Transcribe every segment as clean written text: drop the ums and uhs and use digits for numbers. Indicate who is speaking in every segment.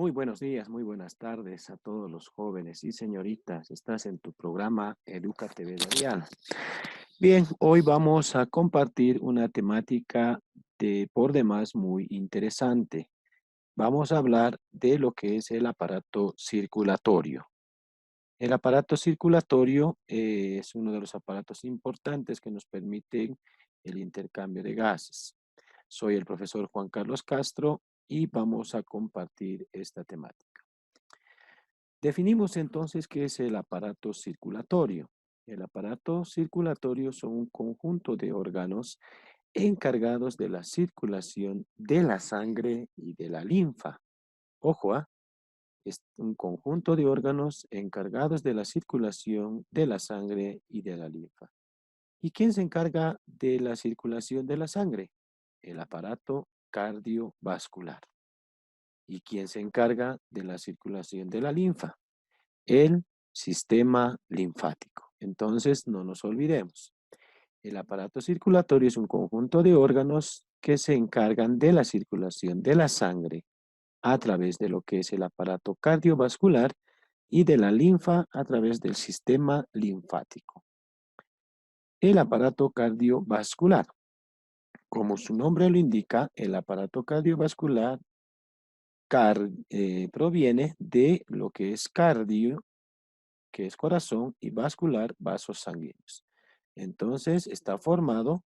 Speaker 1: Muy buenos días, muy buenas tardes a todos los jóvenes y señoritas. Estás en tu programa Edúcate Bedarial. Bien, hoy vamos a compartir una temática de por demás muy interesante. Vamos a hablar de lo que es el aparato circulatorio. El aparato circulatorio es uno de los aparatos importantes que nos permiten el intercambio de gases. Soy el profesor Juan Carlos Castro y vamos a compartir esta temática. Definimos entonces qué es el aparato circulatorio. El aparato circulatorio son un conjunto de órganos encargados de la circulación de la sangre y de la linfa. Ojo, es un conjunto de órganos encargados de la circulación de la sangre y de la linfa. ¿Y quién se encarga de la circulación de la sangre? El aparato cardiovascular. ¿Y quién se encarga de la circulación de la linfa? El sistema linfático. Entonces, no nos olvidemos. El aparato circulatorio es un conjunto de órganos que se encargan de la circulación de la sangre a través de lo que es el aparato cardiovascular y de la linfa a través del sistema linfático. El aparato cardiovascular. Como su nombre lo indica, el aparato cardiovascular proviene de lo que es cardio, que es corazón, y vascular, vasos sanguíneos. Entonces, está formado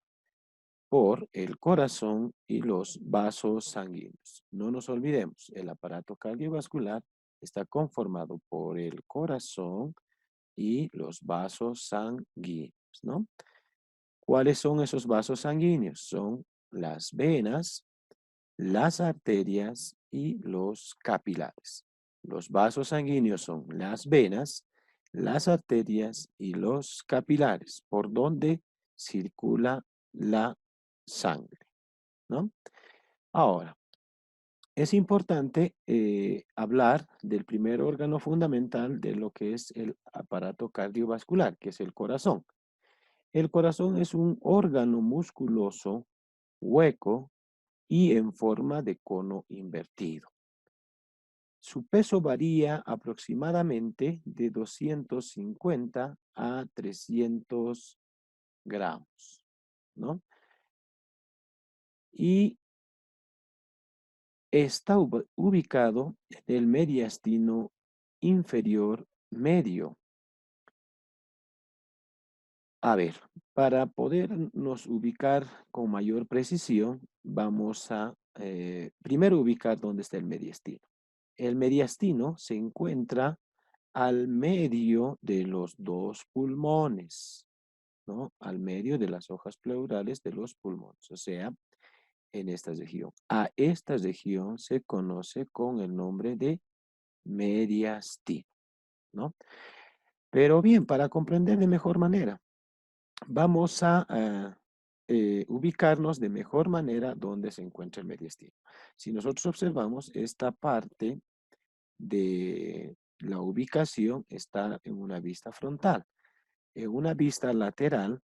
Speaker 1: por el corazón y los vasos sanguíneos. No nos olvidemos, el aparato cardiovascular está conformado por el corazón y los vasos sanguíneos, ¿no? ¿Cuáles son esos vasos sanguíneos? Son las venas, las arterias y los capilares. Los vasos sanguíneos son las venas, las arterias y los capilares, por donde circula la sangre, ¿no? Ahora, es importante hablar del primer órgano fundamental de lo que es el aparato cardiovascular, que es el corazón. El corazón es un órgano musculoso, hueco y en forma de cono invertido. Su peso varía aproximadamente de 250 a 300 gramos, ¿no? Y está ubicado en el mediastino inferior medio. A ver, para podernos ubicar con mayor precisión, vamos a primero ubicar dónde está el mediastino. El mediastino se encuentra al medio de los dos pulmones, ¿no? Al medio de las hojas pleurales de los pulmones, o sea, en esta región. A esta región se conoce con el nombre de mediastino, ¿no? Pero bien, para comprender de mejor manera, vamos a ubicarnos de mejor manera donde se encuentra el mediastino. Si nosotros observamos esta parte de la ubicación está en una vista frontal. En una vista lateral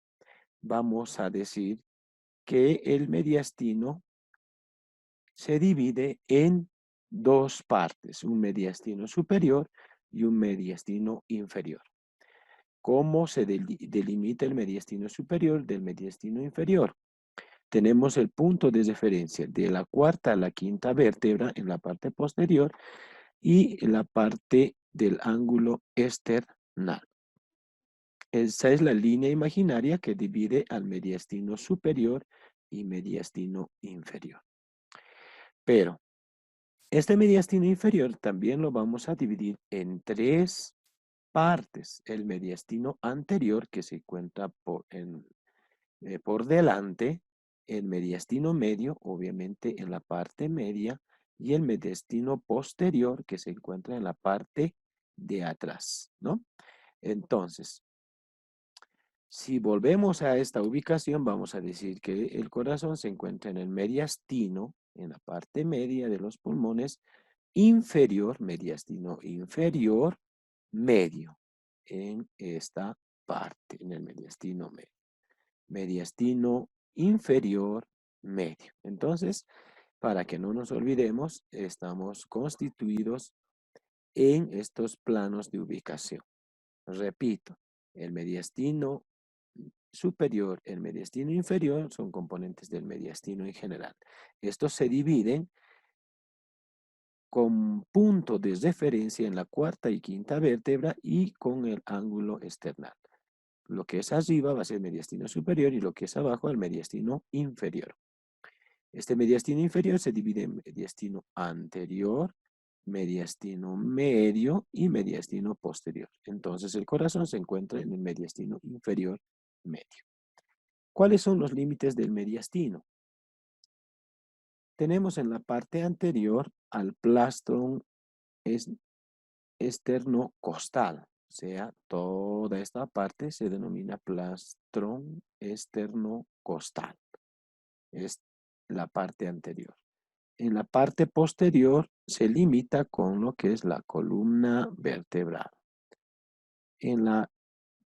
Speaker 1: vamos a decir que el mediastino se divide en dos partes, un mediastino superior y un mediastino inferior. ¿Cómo se delimita el mediastino superior del mediastino inferior? Tenemos el punto de referencia de la cuarta a la quinta vértebra en la parte posterior y la parte del ángulo esternal. Esa es la línea imaginaria que divide al mediastino superior y mediastino inferior. Pero este mediastino inferior también lo vamos a dividir en tres partes. El mediastino anterior, que se encuentra por delante, el mediastino medio, obviamente en la parte media, y el mediastino posterior, que se encuentra en la parte de atrás, ¿no? Entonces, si volvemos a esta ubicación, vamos a decir que el corazón se encuentra en el mediastino, en la parte media de los pulmones, inferior, mediastino inferior, medio, en esta parte, en el mediastino medio. Mediastino inferior, medio. Entonces, Para que no nos olvidemos, estamos constituidos en estos planos de ubicación. Repito, el mediastino superior, el mediastino inferior son componentes del mediastino en general. Estos se dividen con punto de referencia en la cuarta y quinta vértebra y con el ángulo external. Lo que es arriba va a ser el mediastino superior y lo que es abajo el mediastino inferior. Este mediastino inferior se divide en mediastino anterior, mediastino medio y mediastino posterior. Entonces el corazón se encuentra en el mediastino inferior medio. ¿Cuáles son los límites del mediastino? Tenemos en la parte anterior al plastron esternocostal, o sea, toda esta parte se denomina plastron esternocostal. Es la parte anterior. En la parte posterior se limita con lo que es la columna vertebral. En la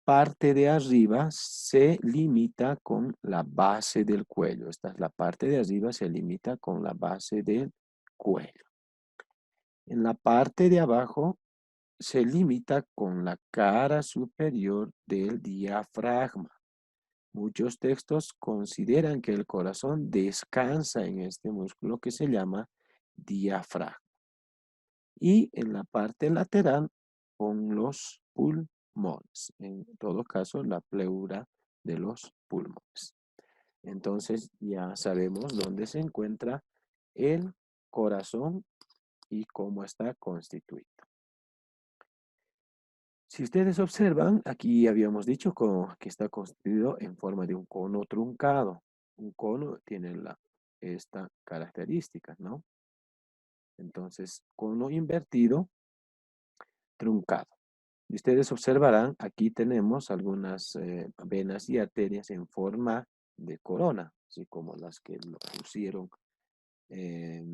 Speaker 1: parte de arriba se limita con la base del cuello. Esta es la parte de arriba, se limita con la base del cuello. En la parte de abajo se limita con la cara superior del diafragma. Muchos textos consideran que el corazón descansa en este músculo que se llama diafragma. Y en la parte lateral con los pulmones. En todo caso, la pleura de los pulmones. Entonces ya sabemos dónde se encuentra el corazón y cómo está constituido. Si ustedes observan, aquí habíamos dicho que está constituido en forma de un cono truncado. Un cono tiene esta característica, ¿no? Entonces, cono invertido, truncado. Y ustedes observarán, aquí tenemos algunas venas y arterias en forma de corona, así como las que lo pusieron eh,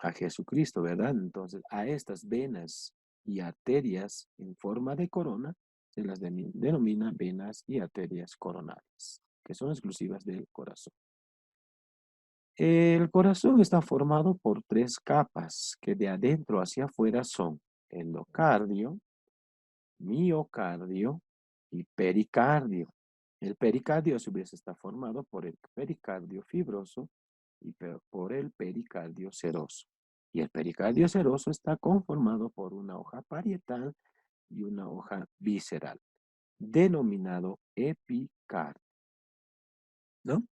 Speaker 1: a Jesucristo, ¿verdad? Entonces, a estas venas y arterias en forma de corona se las denomina venas y arterias coronales, que son exclusivas del corazón. El corazón está formado por tres capas que de adentro hacia afuera son endocardio, miocardio y pericardio. El pericardio a su vez está formado por el pericardio fibroso y por el pericardio seroso. Y el pericardio seroso está conformado por una hoja parietal y una hoja visceral, denominado epicardio, ¿no?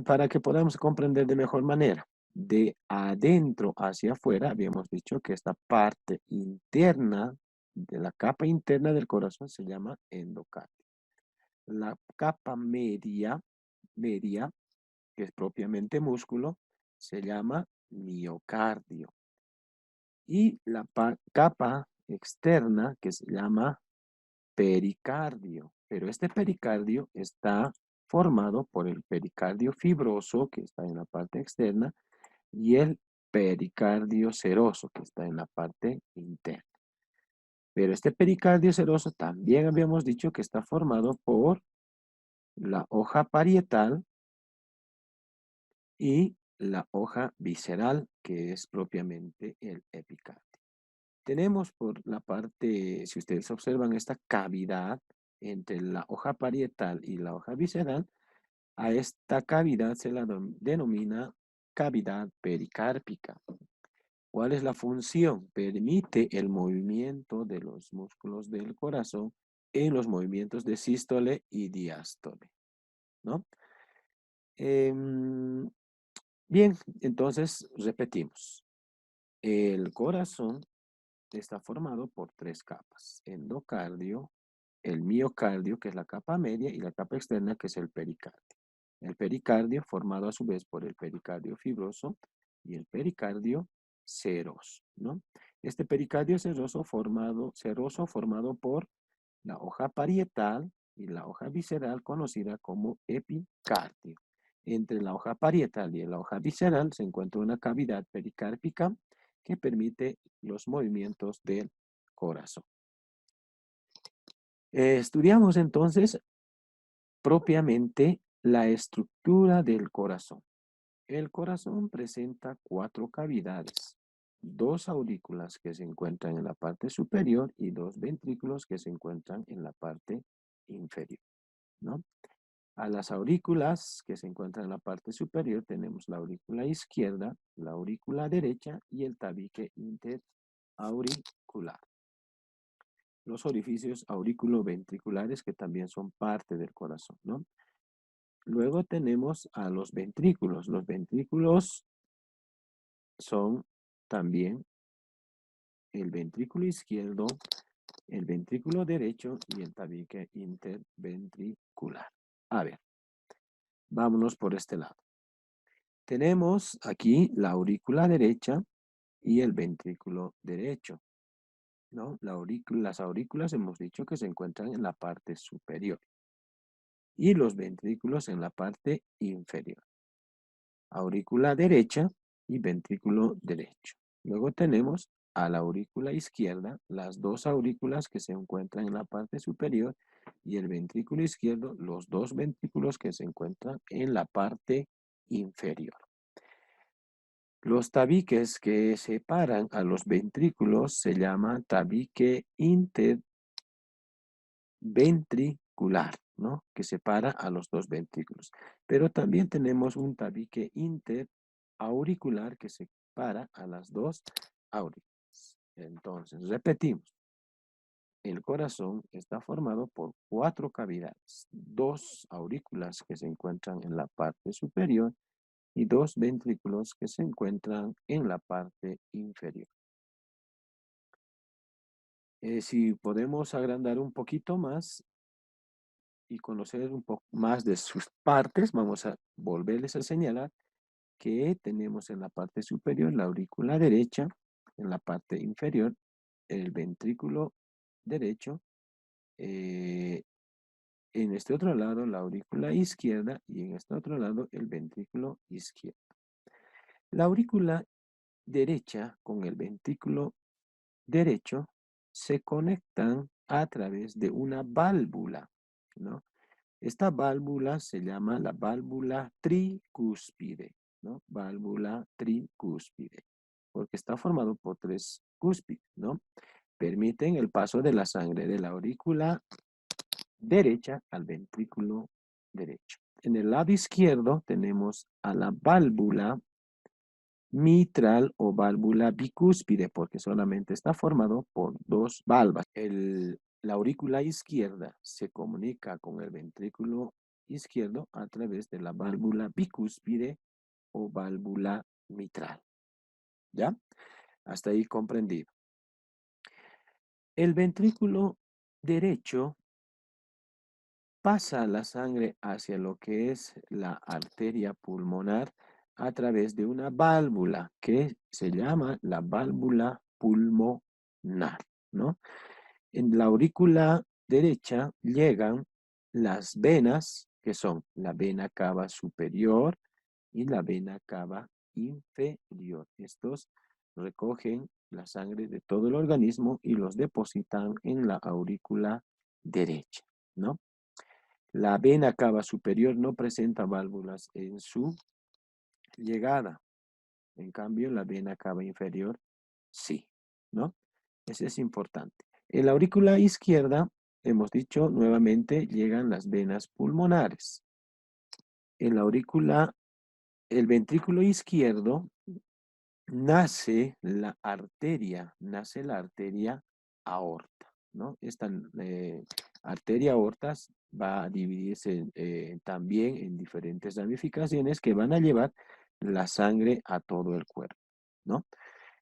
Speaker 1: Para que podamos comprender de mejor manera, de adentro hacia afuera, habíamos dicho que esta parte interna de la capa interna del corazón se llama endocardio. La capa media, que es propiamente músculo, se llama miocardio. Y la capa externa, que se llama pericardio. Pero este pericardio está formado por el pericardio fibroso, que está en la parte externa, y el pericardio seroso, que está en la parte interna. Pero este pericardio seroso también habíamos dicho que está formado por la hoja parietal y la hoja visceral, que es propiamente el epicardio. Tenemos por la parte, si ustedes observan esta cavidad entre la hoja parietal y la hoja visceral, a esta cavidad se la denomina cavidad pericárpica. ¿Cuál es la función? Permite el movimiento de los músculos del corazón en los movimientos de sístole y diástole, ¿no? Bien, entonces repetimos. El corazón está formado por tres capas: endocardio, el miocardio, que es la capa media, y la capa externa, que es el pericardio. El pericardio formado a su vez por el pericardio fibroso y el pericardio seroso, ¿no? Este pericardio seroso formado por la hoja parietal y la hoja visceral, conocida como epicardio. Entre la hoja parietal y la hoja visceral se encuentra una cavidad pericárpica que permite los movimientos del corazón. Estudiamos entonces propiamente la estructura del corazón. El corazón presenta 4 cavidades, 2 aurículas que se encuentran en la parte superior y 2 ventrículos que se encuentran en la parte inferior, ¿no? A las aurículas que se encuentran en la parte superior tenemos la aurícula izquierda, la aurícula derecha y el tabique interauricular. Los orificios auriculoventriculares que también son parte del corazón, ¿no? Luego tenemos a los ventrículos. Los ventrículos son también el ventrículo izquierdo, el ventrículo derecho y el tabique interventricular. A ver, vámonos por este lado. Tenemos aquí la aurícula derecha y el ventrículo derecho, ¿no? Las aurículas hemos dicho que se encuentran en la parte superior y los ventrículos en la parte inferior. Aurícula derecha y ventrículo derecho. Luego tenemos a la aurícula izquierda, las 2 aurículas que se encuentran en la parte superior y el ventrículo izquierdo, los 2 ventrículos que se encuentran en la parte inferior. Los tabiques que separan a los ventrículos se llama tabique interventricular, ¿no? Que separa a los 2 ventrículos. Pero también tenemos un tabique interauricular que separa a las 2 aurículas. Entonces, repetimos. El corazón está formado por 4 cavidades, 2 aurículas que se encuentran en la parte superior y 2 ventrículos que se encuentran en la parte inferior. Si podemos agrandar un poquito más y conocer un poco más de sus partes, vamos a volverles a señalar que tenemos en la parte superior la aurícula derecha, en la parte inferior el ventrículo derecho, en este otro lado la aurícula izquierda y en este otro lado el ventrículo izquierdo. La aurícula derecha con el ventrículo derecho se conectan a través de una válvula, ¿no? Esta válvula se llama la válvula tricúspide, ¿no? Válvula tricúspide, porque está formado por 3 cúspides, ¿no? Permiten el paso de la sangre de la aurícula derecha al ventrículo derecho. En el lado izquierdo tenemos a la válvula mitral o válvula bicúspide, porque solamente está formado por 2 válvulas. La aurícula izquierda se comunica con el ventrículo izquierdo a través de la válvula bicúspide o válvula mitral. ¿Ya? Hasta ahí comprendido. El ventrículo derecho pasa la sangre hacia lo que es la arteria pulmonar a través de una válvula que se llama la válvula pulmonar, ¿no? En la aurícula derecha llegan las venas, que son la vena cava superior y la vena cava inferior. Estos recogen la sangre de todo el organismo y los depositan en la aurícula derecha, ¿no? La vena cava superior no presenta válvulas en su llegada. En cambio, la vena cava inferior sí, ¿no? Eso es importante. En la aurícula izquierda, hemos dicho nuevamente, llegan las venas pulmonares. En la aurícula, el ventrículo izquierdo, nace la arteria aorta, ¿no? Esta arteria aorta va a dividirse también en diferentes ramificaciones que van a llevar la sangre a todo el cuerpo, ¿no?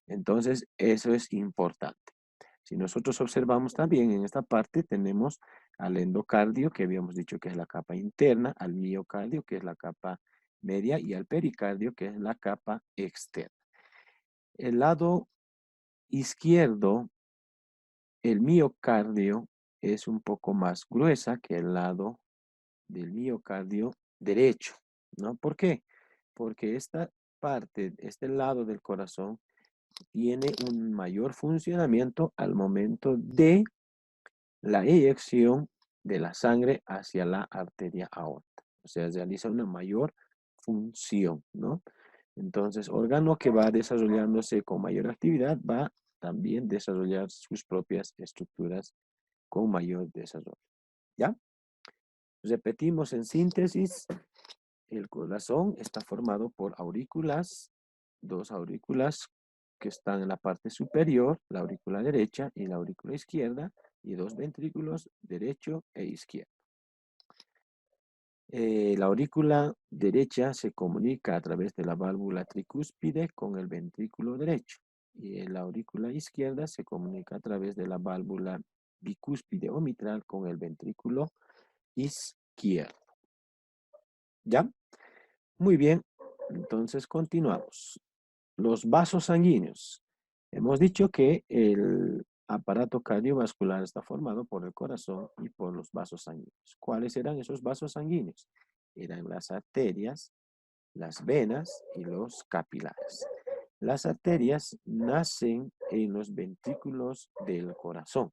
Speaker 1: Entonces, eso es importante. Si nosotros observamos también en esta parte, tenemos al endocardio, que habíamos dicho que es la capa interna, al miocardio, que es la capa media, y al pericardio, que es la capa externa. El lado izquierdo, el miocardio, es un poco más gruesa que el lado del miocardio derecho, ¿no? ¿Por qué? Porque esta parte, este lado del corazón, tiene un mayor funcionamiento al momento de la eyección de la sangre hacia la arteria aorta. O sea, realiza una mayor función, ¿no? Entonces, órgano que va desarrollándose con mayor actividad va también desarrollar sus propias estructuras con mayor desarrollo. ¿Ya? Repetimos en síntesis, el corazón está formado por aurículas, dos aurículas que están en la parte superior, la aurícula derecha y la aurícula izquierda, y dos ventrículos derecho e izquierdo. La aurícula derecha se comunica a través de la válvula tricúspide con el ventrículo derecho y la aurícula izquierda se comunica a través de la válvula bicúspide o mitral con el ventrículo izquierdo. ¿Ya? Muy bien, entonces continuamos. Los vasos sanguíneos. Hemos dicho que el aparato cardiovascular está formado por el corazón y por los vasos sanguíneos. ¿Cuáles eran esos vasos sanguíneos? Eran las arterias, las venas y los capilares. Las arterias nacen en los ventrículos del corazón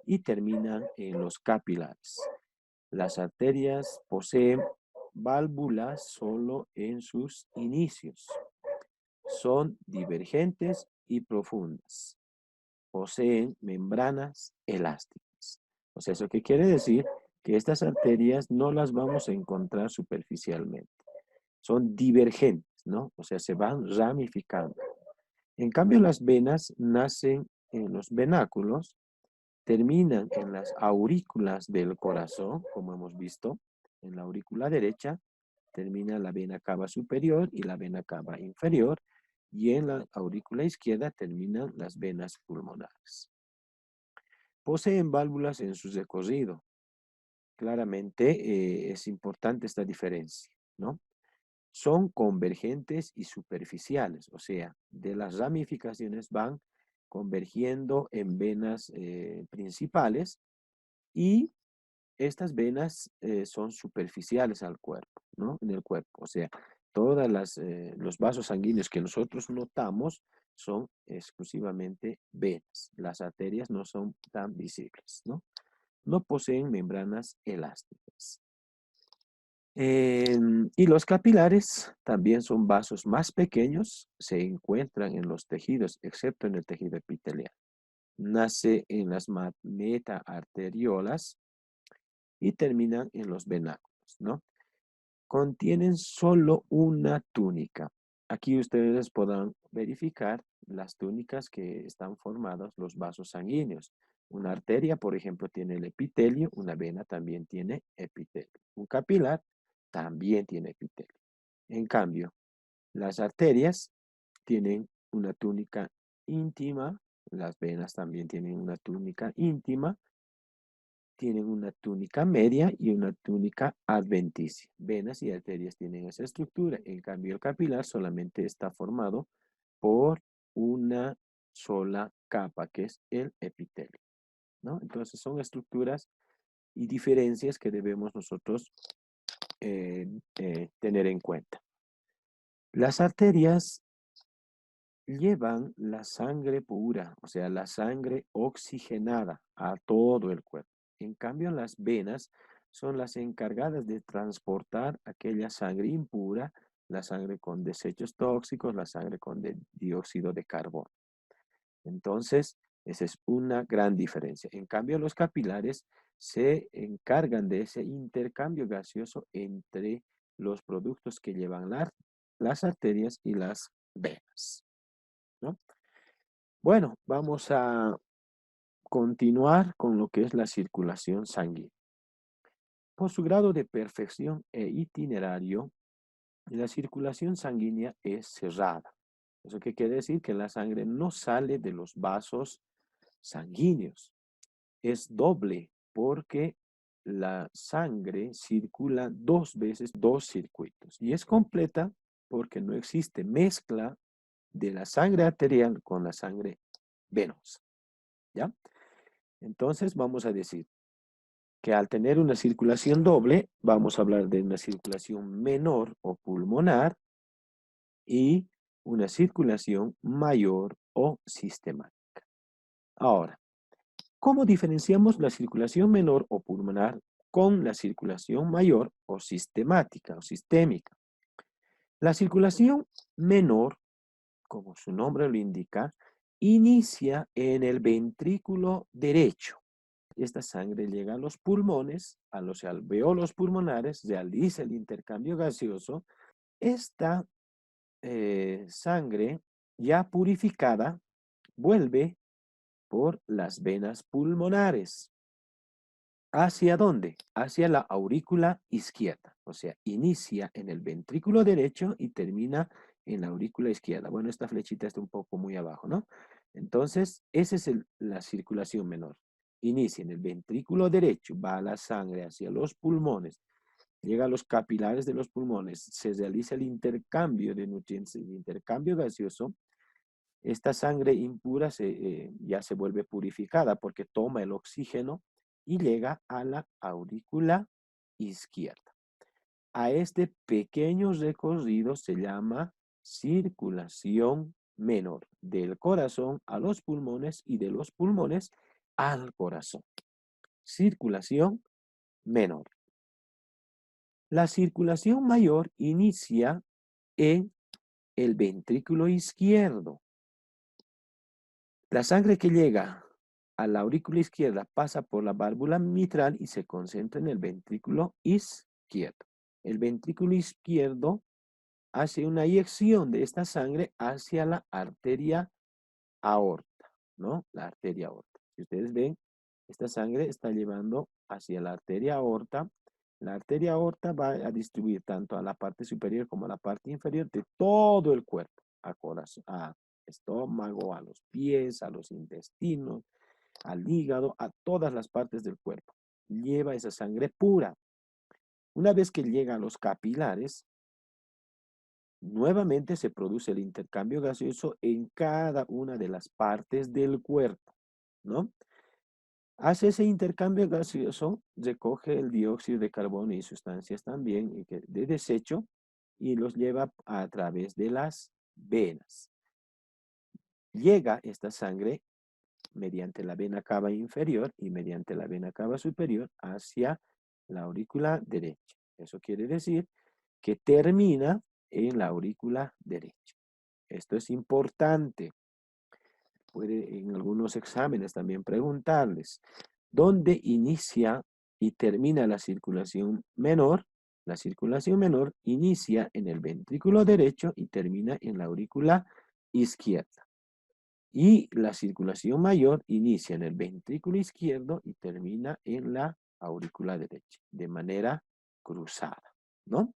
Speaker 1: y terminan en los capilares. Las arterias poseen válvulas solo en sus inicios. Son divergentes y profundas. Poseen membranas elásticas. O sea, ¿eso qué quiere decir? Que estas arterias no las vamos a encontrar superficialmente. Son divergentes, ¿no? O sea, se van ramificando. En cambio, las venas nacen en los venáculos, terminan en las aurículas del corazón, como hemos visto. En la aurícula derecha termina la vena cava superior y la vena cava inferior, y en la aurícula izquierda terminan las venas pulmonares. Poseen válvulas en su recorrido. Claramente es importante esta diferencia, ¿no? Son convergentes y superficiales, o sea, de las ramificaciones van convergiendo en venas principales y estas venas son superficiales al cuerpo, ¿no? En el cuerpo, o sea, los vasos sanguíneos que nosotros notamos son exclusivamente venas. Las arterias no son tan visibles, ¿no? No poseen membranas elásticas. Y los capilares también son vasos más pequeños, se encuentran en los tejidos, excepto en el tejido epitelial. Nace en las metaarteriolas y terminan en los venáculos, ¿no? Contienen solo una túnica. Aquí ustedes podrán verificar las túnicas que están formadas los vasos sanguíneos. Una arteria, por ejemplo, tiene el epitelio, una vena también tiene epitelio. Un capilar también tiene epitelio. En cambio, las arterias tienen una túnica íntima, las venas también tienen una túnica íntima, tienen una túnica media y una túnica adventicia. Venas y arterias tienen esa estructura. En cambio, el capilar solamente está formado por una sola capa, que es el epitelio, ¿no? Entonces, son estructuras y diferencias que debemos nosotros tener en cuenta. Las arterias llevan la sangre pura, o sea, la sangre oxigenada a todo el cuerpo. En cambio, las venas son las encargadas de transportar aquella sangre impura, la sangre con desechos tóxicos, la sangre con dióxido de carbono. Entonces, esa es una gran diferencia. En cambio, los capilares se encargan de ese intercambio gaseoso entre los productos que llevan las arterias y las venas, ¿no? Bueno, vamos a continuar con lo que es la circulación sanguínea. Por su grado de perfección e itinerario, la circulación sanguínea es cerrada. ¿Eso qué quiere decir? Que la sangre no sale de los vasos sanguíneos. Es doble porque la sangre circula dos veces dos circuitos. Y es completa porque no existe mezcla de la sangre arterial con la sangre venosa. ¿Ya? Entonces vamos a decir que al tener una circulación doble, vamos a hablar de una circulación menor o pulmonar y una circulación mayor o sistemática. Ahora, ¿cómo diferenciamos la circulación menor o pulmonar con la circulación mayor o sistemática o sistémica? La circulación menor, como su nombre lo indica, inicia en el ventrículo derecho. Esta sangre llega a los pulmones, a los alveolos pulmonares, realiza el intercambio gaseoso. Esta sangre ya purificada vuelve por las venas pulmonares. ¿Hacia dónde? Hacia la aurícula izquierda. O sea, inicia en el ventrículo derecho y termina en la aurícula izquierda. Bueno, esta flechita está un poco muy abajo, ¿no? Entonces, esa es la circulación menor. Inicia en el ventrículo derecho, va la sangre hacia los pulmones, llega a los capilares de los pulmones, se realiza el intercambio de nutrientes, el intercambio gaseoso. Esta sangre impura ya se vuelve purificada porque toma el oxígeno y llega a la aurícula izquierda. A este pequeño recorrido se llama circulación menor, del corazón a los pulmones y de los pulmones al corazón. Circulación menor. La circulación mayor inicia en el ventrículo izquierdo. La sangre que llega a la aurícula izquierda pasa por la válvula mitral y se concentra en el ventrículo izquierdo. El ventrículo izquierdo hace una eyección de esta sangre hacia la arteria aorta, ¿no? La arteria aorta. Si ustedes ven, esta sangre está llevando hacia la arteria aorta. La arteria aorta va a distribuir tanto a la parte superior como a la parte inferior de todo el cuerpo, a corazón, a estómago, a los pies, a los intestinos, al hígado, a todas las partes del cuerpo. Lleva esa sangre pura. Una vez que llega a los capilares, nuevamente se produce el intercambio gaseoso en cada una de las partes del cuerpo, ¿no? Hace ese intercambio gaseoso, recoge el dióxido de carbono y sustancias también de desecho y los lleva a través de las venas. Llega esta sangre mediante la vena cava inferior y mediante la vena cava superior hacia la aurícula derecha. Eso quiere decir que termina en la aurícula derecha. Esto es importante. Puede en algunos exámenes también preguntarles, ¿dónde inicia y termina la circulación menor? La circulación menor inicia en el ventrículo derecho y termina en la aurícula izquierda. Y la circulación mayor inicia en el ventrículo izquierdo y termina en la aurícula derecha, de manera cruzada, ¿no?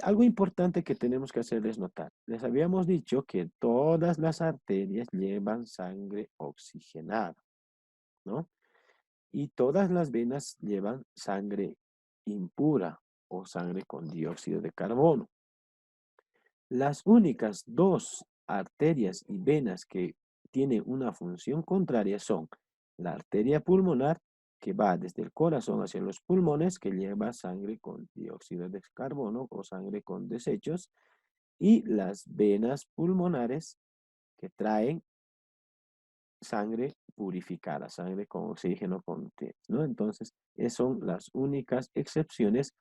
Speaker 1: Algo importante que tenemos que hacerles notar. Les habíamos dicho que todas las arterias llevan sangre oxigenada, ¿no? Y todas las venas llevan sangre impura o sangre con dióxido de carbono. Las únicas dos arterias y venas que tienen una función contraria son la arteria pulmonar, que va desde el corazón hacia los pulmones, que lleva sangre con dióxido de carbono o sangre con desechos, y las venas pulmonares, que traen sangre purificada, sangre con oxígeno, ¿no? Entonces, esas son las únicas excepciones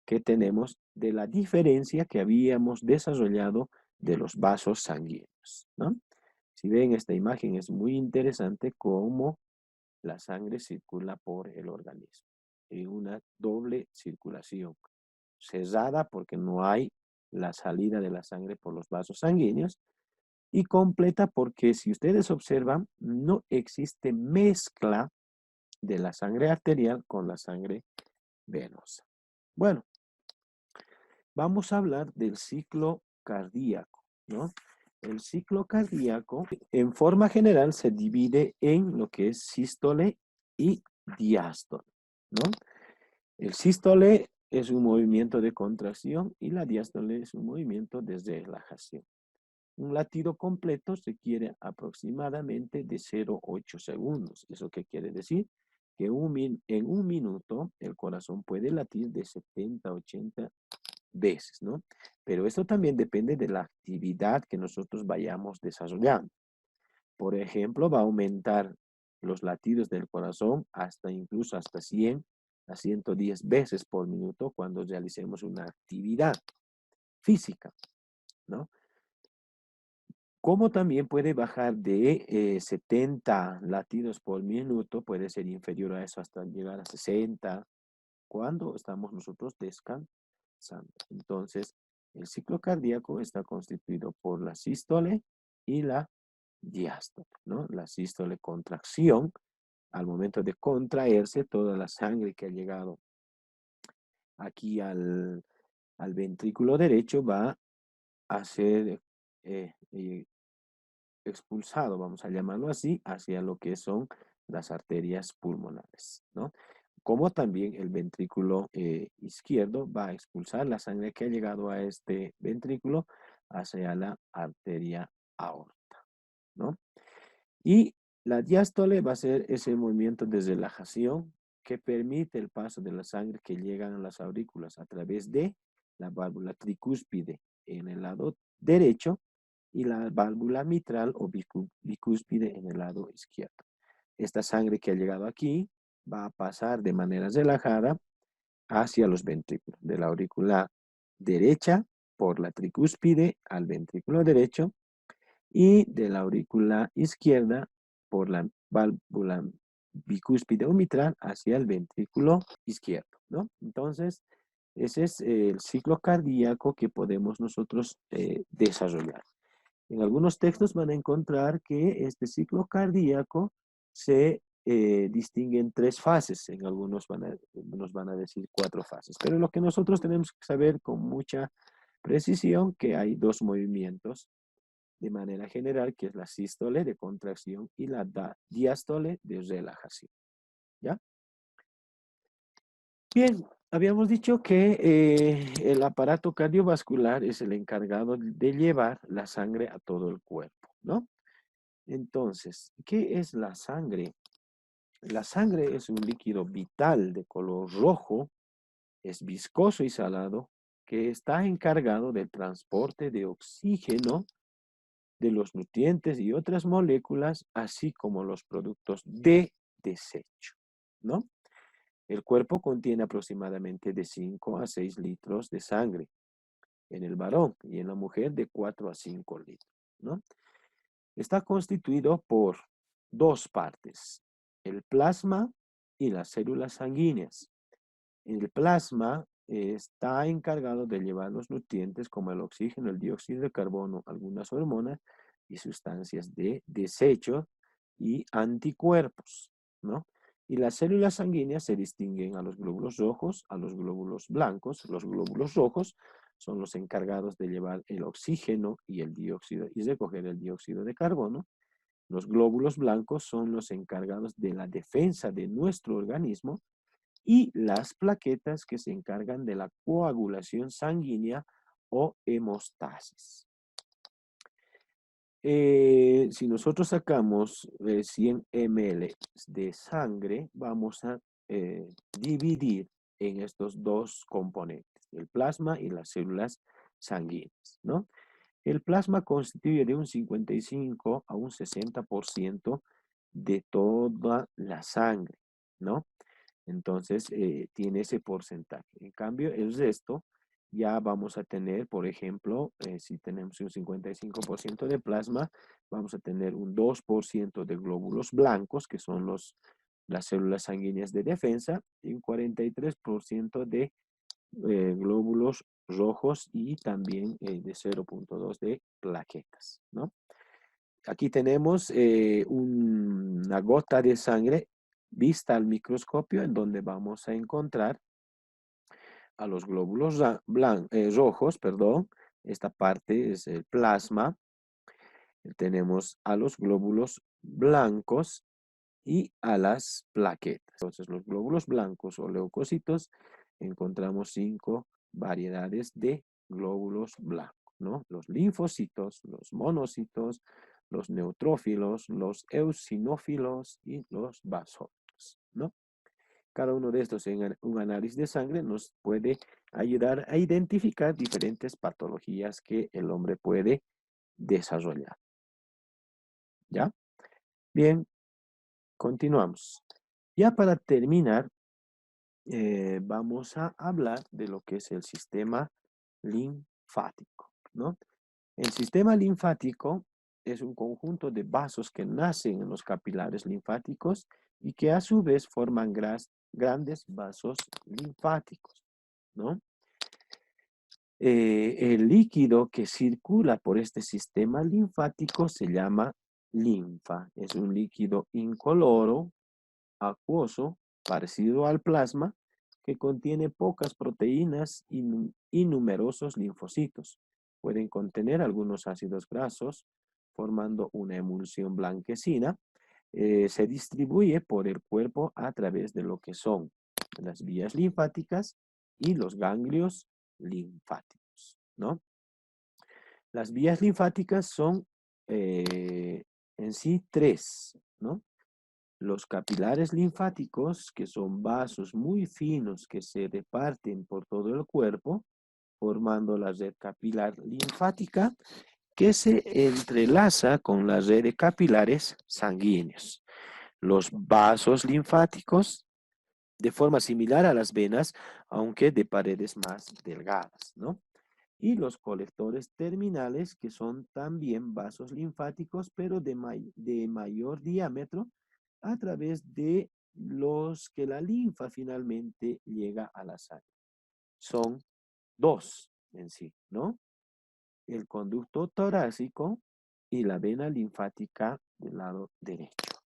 Speaker 1: que tenemos de la diferencia que habíamos desarrollado de los vasos sanguíneos, ¿no? Si ven esta imagen es muy interesante cómo la sangre circula por el organismo en una doble circulación, cerrada porque no hay la salida de la sangre por los vasos sanguíneos y completa porque si ustedes observan no existe mezcla de la sangre arterial con la sangre venosa. Bueno, vamos a hablar del ciclo cardíaco, ¿no? El ciclo cardíaco, en forma general, se divide en lo que es sístole y diástole, ¿no? El sístole es un movimiento de contracción y la diástole es un movimiento de relajación. Un latido completo requiere aproximadamente de 0,8 segundos. ¿Eso qué quiere decir? Que en un minuto el corazón puede latir de 70 a 80 veces, ¿no? Pero esto también depende de la actividad que nosotros vayamos desarrollando. Por ejemplo, va a aumentar los latidos del corazón incluso hasta 100 a 110 veces por minuto cuando realicemos una actividad. física, ¿no? Como también puede bajar de 70 latidos por minuto, puede ser inferior a eso hasta llegar a 60, cuando estamos nosotros descansando. Entonces, el ciclo cardíaco está constituido por la sístole y la diástole, ¿no? La sístole, contracción. Al momento de contraerse, toda la sangre que ha llegado aquí al ventrículo derecho va a ser expulsado, vamos a llamarlo así, hacia lo que son las arterias pulmonares, ¿no? Como también el ventrículo izquierdo va a expulsar la sangre que ha llegado a este ventrículo hacia la arteria aorta, ¿no? Y la diástole va a ser ese movimiento de relajación que permite el paso de la sangre que llegan a las aurículas a través de la válvula tricúspide en el lado derecho y la válvula mitral o bicúspide en el lado izquierdo. Esta sangre que ha llegado aquí va a pasar de manera relajada hacia los ventrículos, de la aurícula derecha por la tricúspide al ventrículo derecho y de la aurícula izquierda por la válvula bicúspide o mitral hacia el ventrículo izquierdo, ¿no? Entonces, ese es el ciclo cardíaco que podemos nosotros desarrollar. En algunos textos van a encontrar que este ciclo cardíaco se distingue en 3 fases, en algunos nos van a decir 4 fases, pero lo que nosotros tenemos que saber con mucha precisión que hay 2 movimientos de manera general, que es la sístole de contracción y la diástole de relajación, ¿ya? Bien, habíamos dicho que el aparato cardiovascular es el encargado de llevar la sangre a todo el cuerpo, ¿no? Entonces, ¿qué es la sangre? La sangre es un líquido vital de color rojo, es viscoso y salado, que está encargado del transporte de oxígeno, de los nutrientes y otras moléculas, así como los productos de desecho, ¿no? El cuerpo contiene aproximadamente de 5 a 6 litros de sangre en el varón y en la mujer de 4 a 5 litros, ¿no? Está constituido por 2 partes, el plasma y las células sanguíneas. El plasma está encargado de llevar los nutrientes como el oxígeno, el dióxido de carbono, algunas hormonas y sustancias de desecho y anticuerpos, ¿no? Y las células sanguíneas se distinguen a los glóbulos rojos, a los glóbulos blancos. Los glóbulos rojos son los encargados de llevar el oxígeno y el dióxido y recoger el dióxido de carbono. Los glóbulos blancos son los encargados de la defensa de nuestro organismo y las plaquetas que se encargan de la coagulación sanguínea o hemostasis. Si nosotros sacamos 100 ml de sangre, vamos a dividir en estos 2 componentes, el plasma y las células sanguíneas, ¿no? El plasma constituye de un 55 a un 60% de toda la sangre, ¿no? Entonces, tiene ese porcentaje. En cambio, el resto ya vamos a tener, por ejemplo, si tenemos un 55% de plasma, vamos a tener un 2% de glóbulos blancos, que son las células sanguíneas de defensa, y un 43% de glóbulos rojos y también de 0,2 de plaquetas, ¿no? Aquí tenemos una gota de sangre vista al microscopio en donde vamos a encontrar a los glóbulos rojos, perdón. Esta parte es el plasma. Tenemos a los glóbulos blancos y a las plaquetas. Entonces, los glóbulos blancos o leucocitos, encontramos 5 variedades de glóbulos blancos, ¿no? Los linfocitos, los monocitos, los neutrófilos, los eosinófilos y los basófilos, ¿no? Cada uno de estos en un análisis de sangre nos puede ayudar a identificar diferentes patologías que el hombre puede desarrollar. ¿Ya? Bien, continuamos. Ya para terminar, vamos a hablar de lo que es el sistema linfático, ¿no? El sistema linfático es un conjunto de vasos que nacen en los capilares linfáticos y que a su vez forman grandes vasos linfáticos, ¿no? El líquido que circula por este sistema linfático se llama linfa. Es un líquido incoloro, acuoso, parecido al plasma, que contiene pocas proteínas y numerosos linfocitos. Pueden contener algunos ácidos grasos, formando una emulsión blanquecina. Se distribuye por el cuerpo a través de lo que son las vías linfáticas y los ganglios linfáticos, ¿no? Las vías linfáticas son en sí tres, ¿no? Los capilares linfáticos, que son vasos muy finos que se reparten por todo el cuerpo, formando la red capilar linfática, que se entrelaza con la red de capilares sanguíneos. Los vasos linfáticos, de forma similar a las venas, aunque de paredes más delgadas, ¿no? Y los colectores terminales, que son también vasos linfáticos, pero de mayor diámetro, a través de los que la linfa finalmente llega a la sangre. Son dos en sí, ¿no? El conducto torácico y la vena linfática del lado derecho.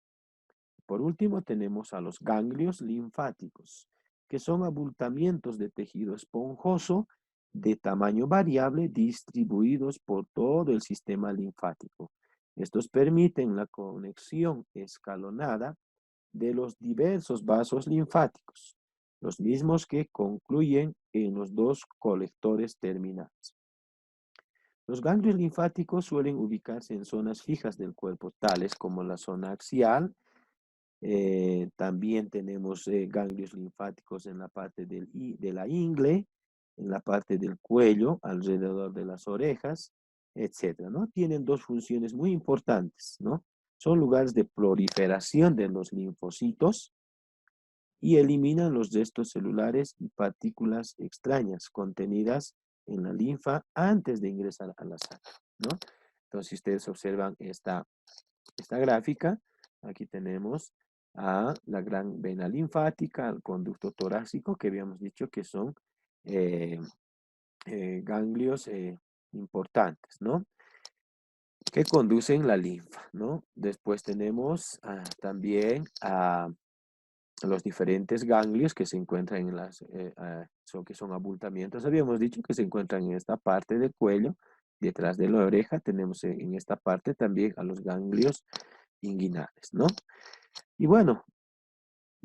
Speaker 1: Por último, tenemos a los ganglios linfáticos, que son abultamientos de tejido esponjoso de tamaño variable distribuidos por todo el sistema linfático. Estos permiten la conexión escalonada de los diversos vasos linfáticos, los mismos que concluyen en los dos colectores terminales. Los ganglios linfáticos suelen ubicarse en zonas fijas del cuerpo, tales como la zona axial. También tenemos ganglios linfáticos en la parte de la ingle, en la parte del cuello, alrededor de las orejas, etcétera, ¿no? Tienen dos funciones muy importantes, ¿no? Son lugares de proliferación de los linfocitos y eliminan los restos celulares y partículas extrañas contenidas en la linfa antes de ingresar a la sangre, ¿no? Entonces, si ustedes observan esta gráfica, aquí tenemos a la gran vena linfática, al conducto torácico, que habíamos dicho que son eh, ganglios importantes, ¿no? Que conducen la linfa, ¿no? Después tenemos también a los diferentes ganglios que se encuentran en que son abultamientos. Habíamos dicho que se encuentran en esta parte del cuello, detrás de la oreja. Tenemos en esta parte también a los ganglios inguinales, ¿no? Y bueno,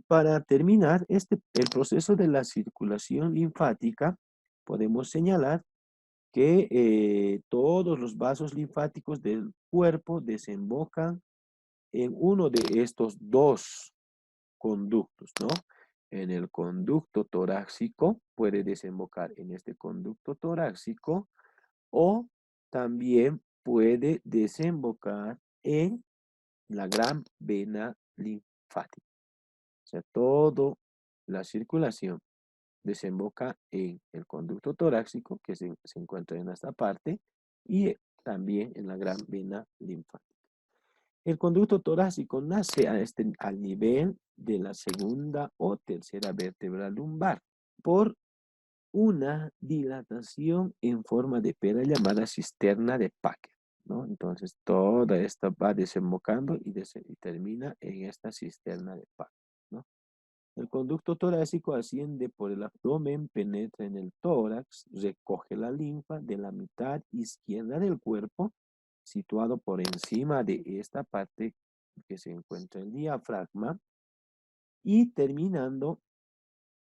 Speaker 1: para terminar, el proceso de la circulación linfática, podemos señalar que todos los vasos linfáticos del cuerpo desembocan en uno de estos dos conductos, ¿no? En el conducto torácico, puede desembocar en este conducto torácico o también puede desembocar en la gran vena linfática. O sea, toda la circulación desemboca en el conducto torácico, que se encuentra en esta parte, y también en la gran vena linfática. El conducto torácico nace al nivel de la segunda o tercera vértebra lumbar por una dilatación en forma de pera llamada cisterna de Packer, ¿no? Entonces, toda esta va desembocando y termina en esta cisterna de Packer, ¿no? El conducto torácico asciende por el abdomen, penetra en el tórax, recoge la linfa de la mitad izquierda del cuerpo, situado por encima de esta parte que se encuentra el diafragma, y terminando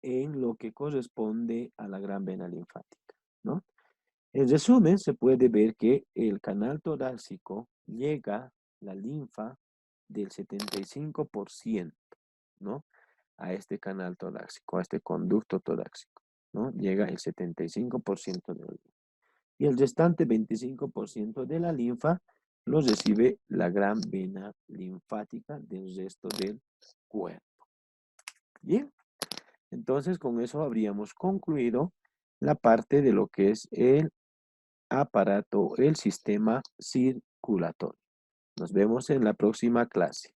Speaker 1: en lo que corresponde a la gran vena linfática, ¿no? En resumen, se puede ver que el canal torácico llega la linfa del 75%, ¿no? A este canal torácico, a este conducto torácico, ¿no? Llega el 75% de la linfa. Y el restante 25% de la linfa lo recibe la gran vena linfática del resto del cuerpo. Bien, entonces con eso habríamos concluido la parte de lo que es el aparato, el sistema circulatorio. Nos vemos en la próxima clase.